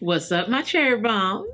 What's up, my cherry bombs?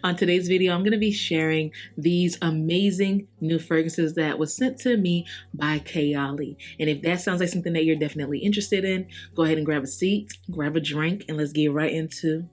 On today's video, I'm going to be sharing these amazing new fragrances that was sent to me by Kayali. And if that sounds like something that you're definitely interested in, go ahead and grab a seat, grab a drink, and let's get right into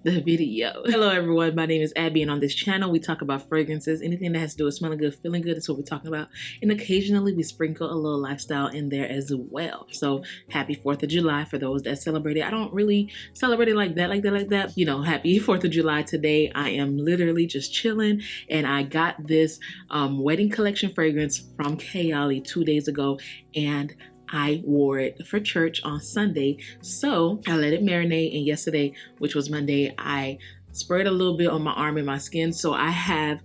the video. Hello everyone, my name is Abby, and on this channel we talk about fragrances. Anything that has to do with smelling good, feeling good is what we're talking about, and occasionally we sprinkle a little lifestyle in there as well. So happy 4th of July for those that celebrate it. I don't really celebrate it like that. You know, happy 4th of July. Today I am literally just chilling, and I got this wedding collection fragrance from Kayali 2 days ago, and I wore it for church on Sunday, so I let it marinate, and yesterday, which was Monday, I sprayed a little bit on my arm and my skin. So I have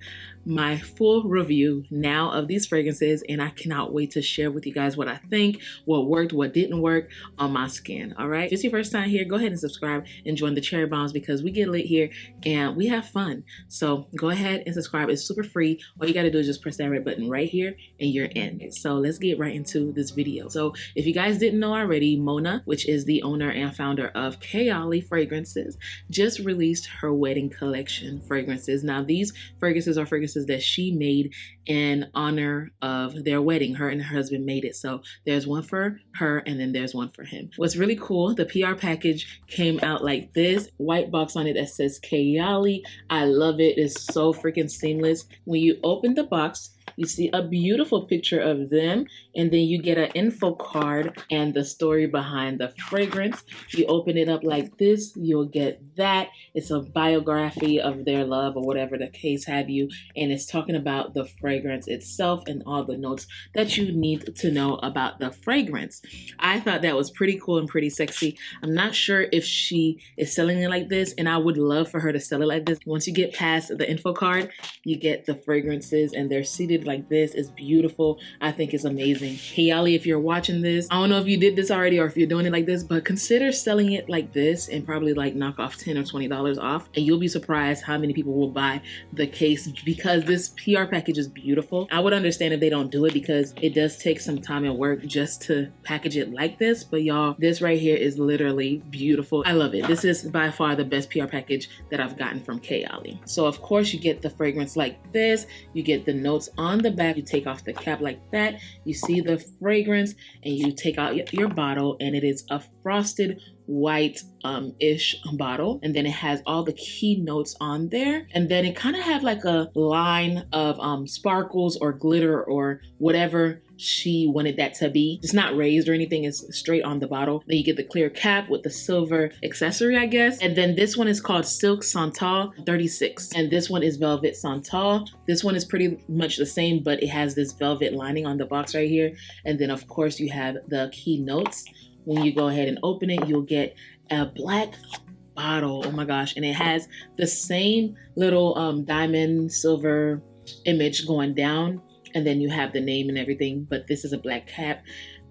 my full review now of these fragrances, and I cannot wait to share with you guys what I think, what worked, what didn't work on my skin. All right, if it's your first time here, go ahead and subscribe and join the Cherry Bombs, because we get lit here and we have fun. So go ahead and subscribe. It's super free. All you got to do is just press that red button right here and you're in. So let's get right into this video. So if you guys didn't know already, Mona, which is the owner and founder of Kayali Fragrances, just released her wedding collection fragrances. Now these fragrances are fragrances that she made in honor of their wedding. Her and her husband made it. So there's one for her and then there's one for him. What's really cool, the PR package came out like this, white box on it that says Kayali. I love it. It's so freaking seamless. When you open the box, you see a beautiful picture of them, and then you get an info card and the story behind the fragrance. You open it up like this, you'll get that. It's a biography of their love, or whatever the case have you, and it's talking about the fragrance itself and all the notes that you need to know about the fragrance. I thought that was pretty cool and pretty sexy. I'm not sure if she is selling it like this, and I would love for her to sell it like this. Once you get past the info card, you get the fragrances, and they're seated like this. Is beautiful. I think it's amazing. Kayali, if you're watching this, I don't know if you did this already or if you're doing it like this, but consider selling it like this and probably like knock off $10 or $20 off, and you'll be surprised how many people will buy the case, because this PR package is beautiful. I would understand if they don't do it, because it does take some time and work just to package it like this, but y'all, this right here is literally beautiful. I love it. This is by far the best PR package that I've gotten from Kayali. So of course you get the fragrance like this, you get the notes on the back, you take off the cap like that, you see the fragrance, and you take out your bottle, and it is a frosted white ish bottle, and then it has all the key notes on there, and then it kind of have like a line of sparkles or glitter or whatever she wanted that to be. It's not raised or anything, it's straight on the bottle. Then you get the clear cap with the silver accessory, I guess. And then this one is called Silk Santal 36, and this one is Velvet Santal. This one is pretty much the same, but it has this velvet lining on the box right here. And then of course you have the key notes. When you go ahead and open it, you'll get a black bottle. Oh my gosh. And it has the same little diamond silver image going down, and then you have the name and everything, but this is a black cap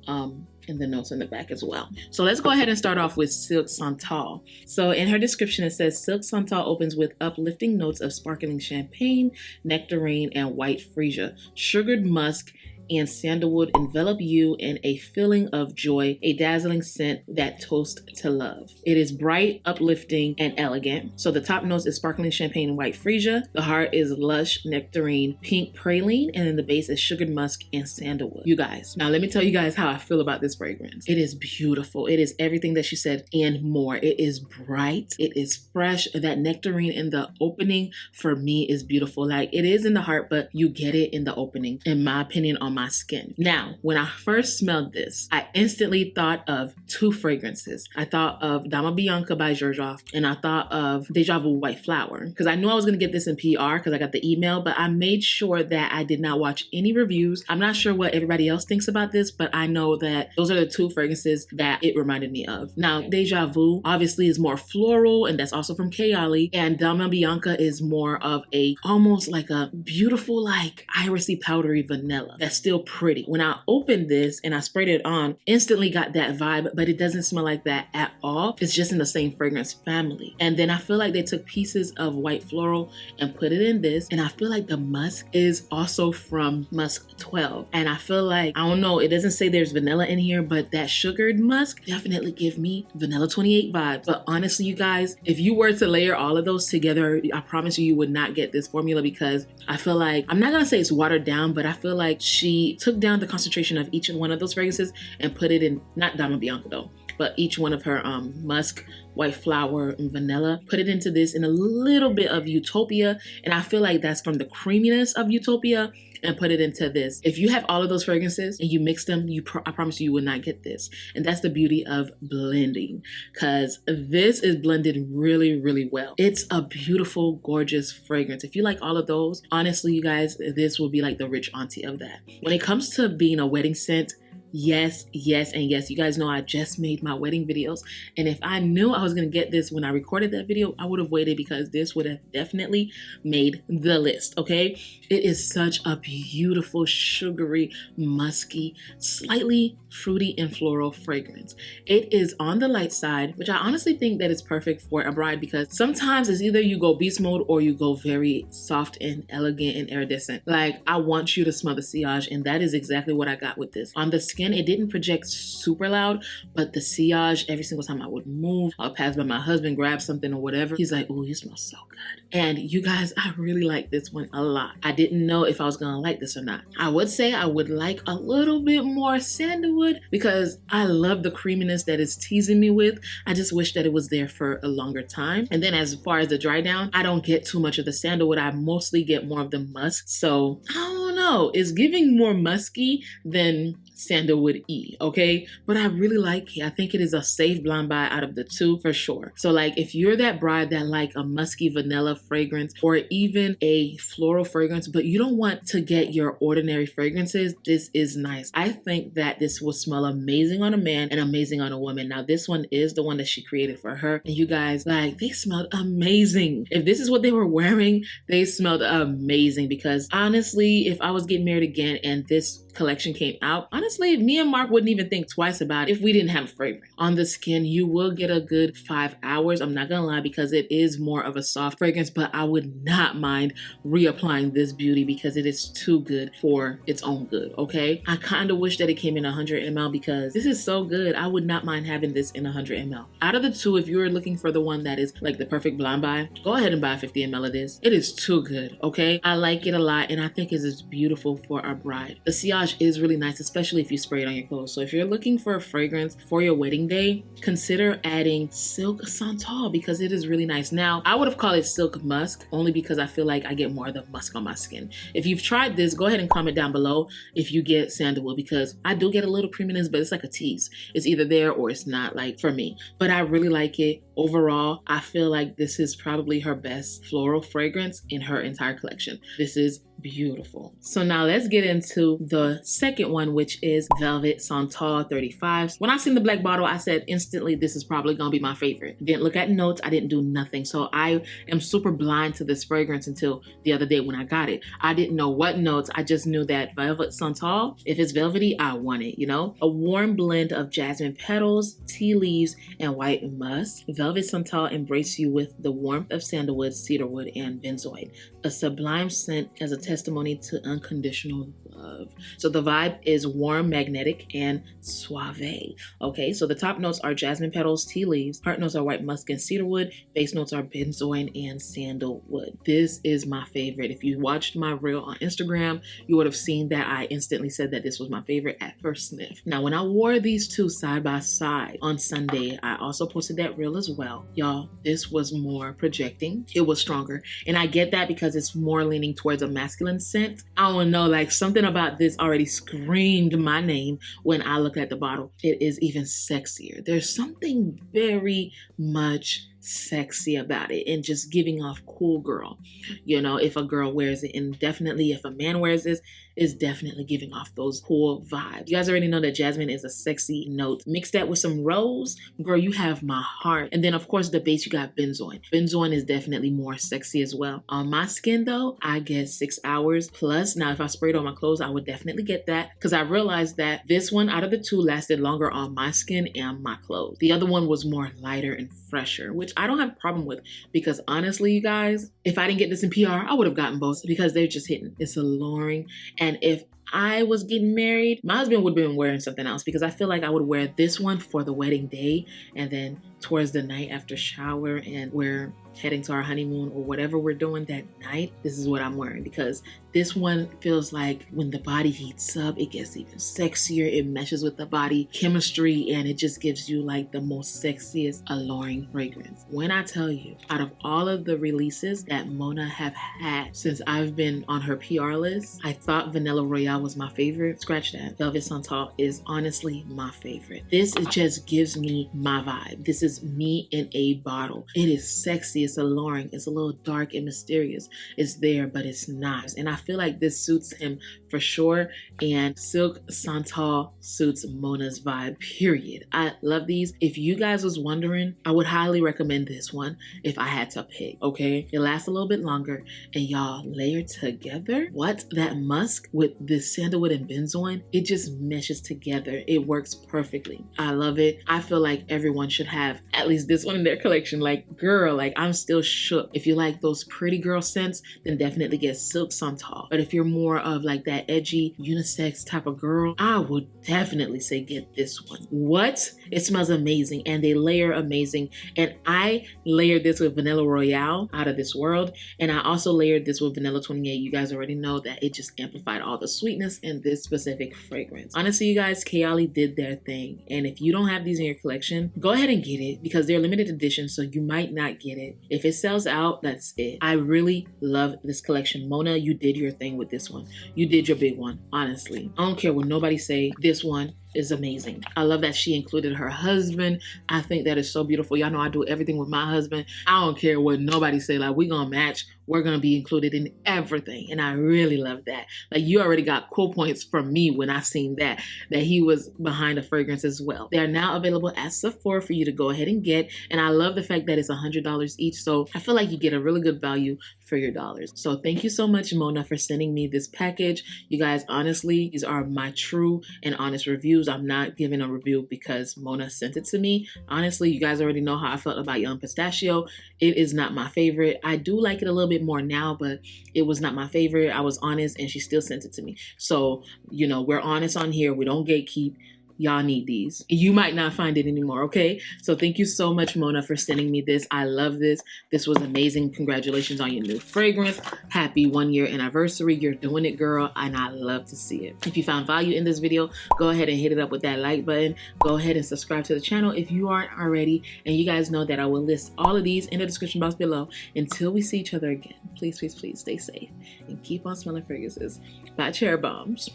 and the notes on the back as well. So let's go ahead and start off with Silk Santal. So in her description, it says Silk Santal opens with uplifting notes of sparkling champagne, nectarine, and white freesia. Sugared musk and sandalwood envelop you in a feeling of joy, a dazzling scent that toasts to love. It is bright, uplifting, and elegant. So the top notes is sparkling champagne and white freesia. The heart is lush nectarine, pink praline, and then the base is sugared musk and sandalwood. You guys, now let me tell you guys how I feel about this fragrance. It is beautiful. It is everything that she said and more. It is bright. It is fresh. That nectarine in the opening for me is beautiful. Like, it is in the heart, but you get it in the opening, in my opinion, on my skin. Now, when I first smelled this, I instantly thought of two fragrances. I thought of Dama Bianca by Xerjoff, and I thought of Deja Vu White Flower, because I knew I was going to get this in PR because I got the email, but I made sure that I did not watch any reviews. I'm not sure what everybody else thinks about this, but I know that those are the two fragrances that it reminded me of. Now, Deja Vu obviously is more floral, and that's also from Kayali, and Dama Bianca is more of a, almost like a beautiful, like irisy powdery vanilla that's still pretty. When I opened this and I sprayed it on, instantly got that vibe, but it doesn't smell like that at all. It's just in the same fragrance family. And then I feel like they took pieces of white floral and put it in this. And I feel like the musk is also from Musk 12. And I feel like, I don't know, it doesn't say there's vanilla in here, but that sugared musk definitely give me vanilla 28 vibes. But honestly, you guys, if you were to layer all of those together, I promise you would not get this formula, because I feel like, I'm not gonna say it's watered down, but I feel like she took down the concentration of each one of those fragrances and put it in, not Dama Bianca though, but each one of her musk, white flower, and vanilla, put it into this, and a little bit of Utopia, and I feel like that's from the creaminess of Utopia, and put it into this. If you have all of those fragrances and you mix them, I promise you will not get this. And that's the beauty of blending, because this is blended really, really well. It's a beautiful, gorgeous fragrance. If you like all of those, honestly, you guys, this will be like the rich auntie of that. When it comes to being a wedding scent, yes, yes, and yes. You guys know I just made my wedding videos. And if I knew I was going to get this when I recorded that video, I would have waited, because this would have definitely made the list, okay? It is such a beautiful, sugary, musky, slightly fruity and floral fragrance. It is on the light side, which I honestly think that is perfect for a bride, because sometimes it's either you go beast mode or you go very soft and elegant and iridescent. Like, I want you to smell the sillage, and that is exactly what I got with this. On the skin, it didn't project super loud, but the sillage, every single time I would move, I would pass by my husband, grab something or whatever, he's like, "Ooh, you smell so good." And you guys, I really like this one a lot. I didn't know if I was gonna like this or not. I would say I would like a little bit more sandalwood, because I love the creaminess that it's teasing me with. I just wish that it was there for a longer time. And then as far as the dry down, I don't get too much of the sandalwood. I mostly get more of the musk. So I don't know, it's giving more musky than sandalwood okay? But I really like it. I think it is a safe blind buy out of the two for sure. So like, if you're that bride that like a musky vanilla fragrance or even a floral fragrance, but you don't want to get your ordinary fragrances, this is nice. I think that this will smell amazing on a man and amazing on a woman. Now this one is the one that she created for her, and you guys, like, they smelled amazing. If this is what they were wearing, they smelled amazing, because honestly, if I was getting married again and this collection came out, honestly, me and Mark wouldn't even think twice about it if we didn't have fragrance. On the skin, you will get a good 5 hours. I'm not gonna lie, because it is more of a soft fragrance, but I would not mind reapplying this beauty, because it is too good for its own good, okay? I kind of wish that it came in 100 ml, because this is so good. I would not mind having this in 100 ml. Out of the two, if you're looking for the one that is like the perfect blind buy, go ahead and buy 50 ml of this. It is too good, okay? I like it a lot, and I think it is beautiful for a bride. The sillage is really nice, especially if you spray it on your clothes. So if you're looking for a fragrance for your wedding day, consider adding Silk Santal, because it is really nice. Now, I would have called it Silk Musk, only because I feel like I get more of the musk on my skin. If you've tried this, go ahead and comment down below if you get sandalwood, because I do get a little creaminess, but it's like a tease. It's either there or it's not, like, for me. But I really like it. Overall, I feel like this is probably her best floral fragrance in her entire collection. This is beautiful. So now let's get into the second one, which is Velvet Santal 35. When I seen the black bottle, I said instantly, this is probably gonna be my favorite. Didn't look at notes, I didn't do nothing. So I am super blind to this fragrance until the other day when I got it. I didn't know what notes, I just knew that Velvet Santal, if it's velvety, I want it, you know? A warm blend of jasmine petals, tea leaves, and white musk. Velvet Santal embrace you with the warmth of sandalwood, cedarwood, and benzoin. A sublime scent as a testimony to unconditional love. So the vibe is warm, magnetic, and suave. Okay, so the top notes are jasmine petals, tea leaves. Heart notes are white musk and cedarwood. Base notes are benzoin and sandalwood. This is my favorite. If you watched my reel on Instagram, you would have seen that I instantly said that this was my favorite at first sniff. Now, when I wore these two side by side on Sunday, I also posted that reel as well. Y'all, this was more projecting. It was stronger. And I get that because it's more leaning towards a masculine scent. I don't know, like, something about this already screamed my name when I look at the bottle. It is even sexier. There's something very much sexy about it and just giving off cool girl. You know, if a girl wears it, and definitely if a man wears this, is definitely giving off those cool vibes. You guys already know that jasmine is a sexy note. Mix that with some rose, girl, you have my heart. And then of course the base, you got benzoin. Benzoin is definitely more sexy as well. On my skin though, I get 6 hours plus. Now if I sprayed on my clothes, I would definitely get that, because I realized that this one out of the two lasted longer on my skin and my clothes. The other one was more lighter and fresher, which I don't have a problem with, because honestly, you guys, if I didn't get this in PR, I would have gotten both, because they're just hitting. It's alluring. And if I was getting married, my husband would have been wearing something else, because I feel like I would wear this one for the wedding day, and then towards the night after shower and we're heading to our honeymoon or whatever we're doing that night, this is what I'm wearing, because this one feels like when the body heats up, it gets even sexier. It meshes with the body chemistry, and it just gives you like the most sexiest, alluring fragrance. When I tell you, out of all of the releases that Mona have had since I've been on her PR list, I thought Vanilla Royale was my favorite. Scratch that. Velvet Santal is honestly my favorite. This just gives me my vibe. This is me in a bottle. It is sexy. It's alluring. It's a little dark and mysterious. It's there, but it's not. And I feel like this suits him for sure. And Silk Santal suits Mona's vibe, period. I love these. If you guys was wondering, I would highly recommend this one if I had to pick, okay? It lasts a little bit longer, and y'all layer together. What? That musk with this sandalwood and benzoin, it just meshes together. It works perfectly. I love it. I feel like everyone should have at least this one in their collection. Like, girl, like I'm still shook. If you like those pretty girl scents, then definitely get Silk Santal. But if you're more of like that edgy unisex type of girl, I would definitely say get this one. What? It smells amazing, and they layer amazing. And I layered this with Vanilla Royale, out of this world. And I also layered this with Vanilla 28. You guys already know that it just amplified all the sweetness in this specific fragrance. Honestly, you guys, Kayali did their thing. And if you don't have these in your collection, go ahead and get it, because they're limited edition, so you might not get it. If it sells out, that's it. I really love this collection. Mona, you did your thing with this one. You did your big one, honestly. I don't care what nobody say. This one is amazing. I love that she included her husband. I think that is so beautiful. Y'all know I do everything with my husband. I don't care what nobody say. Like, we gonna match. We're gonna be included in everything. And I really love that. Like, you already got cool points from me when I seen that he was behind the fragrance as well. They are now available at Sephora for you to go ahead and get. And I love the fact that it's $100 each. So I feel like you get a really good value for your dollars. So thank you so much, Mona, for sending me this package. You guys, honestly, these are my true and honest reviews. I'm not giving a review because Mona sent it to me. Honestly, you guys already know how I felt about Young Pistachio. It is not my favorite. I do like it a little bit more now, but it was not my favorite. I was honest, and she still sent it to me. So, you know, we're honest on here. We don't gatekeep. Y'all need these. You might not find it anymore, okay? So thank you so much, Mona, for sending me this. I love this. This was amazing. Congratulations on your new fragrance. Happy 1-year anniversary. You're doing it, girl, and I love to see it. If you found value in this video, go ahead and hit it up with that like button. Go ahead and subscribe to the channel if you aren't already. And you guys know that I will list all of these in the description box below. Until we see each other again, please, please, please stay safe and keep on smelling fragrances. Bye, Cherry Bombs.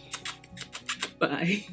Bye.